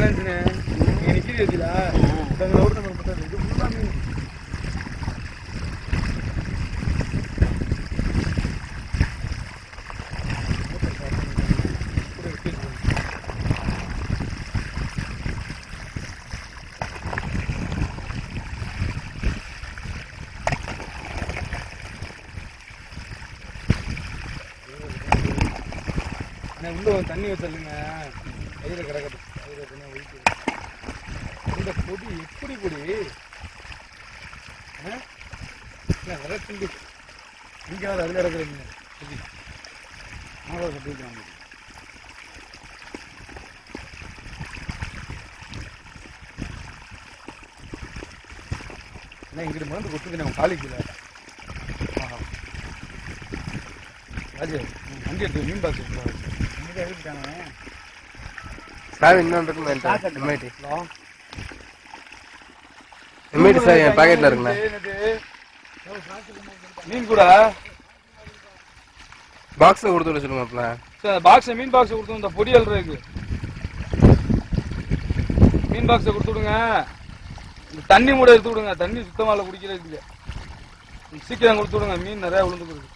இருந்துச்சுண்ணே. நீங்க நிக்கிது வச்சுல ஒரு நம்பர் மட்டும் இது ஃபுல்லா மீன். உள்ள தண்ணி வச்சிருங்க கையில கிடக்கட்டும். கையில தண்ணி ஒழிக்குது. இந்த பொடி எப்படி பொடி நிறைய துண்டு இங்கே அதில் கிடக்குறீங்க பொடி மாதம் கட்டிருக்காங்க. இங்கிட்டு மருந்து கொடுத்துக்கு நம்ம காலிக்கல ராஜு வண்டி எடுத்து மீன் பாக்ஸ் சார் இன்னொன்று சார் என் பாக்கெட்ல இருக்குண்ணா மீன் கூட பாக்ஸ் கொடுத்து விட சொல்லுங்க சார். பாக்ஸ் மீன் பாக்ஸ் கொடுத்து இந்த பொடியல் இருக்கு மீன் பாக்ஸை கொடுத்து விடுங்க. தண்ணி மூட எடுத்து விடுங்க. தண்ணி சுத்தமாக குடிக்கிறதுக்கு சீக்கிரம் கொடுத்து விடுங்க. மீன் நிறைய விழுந்துருக்கு.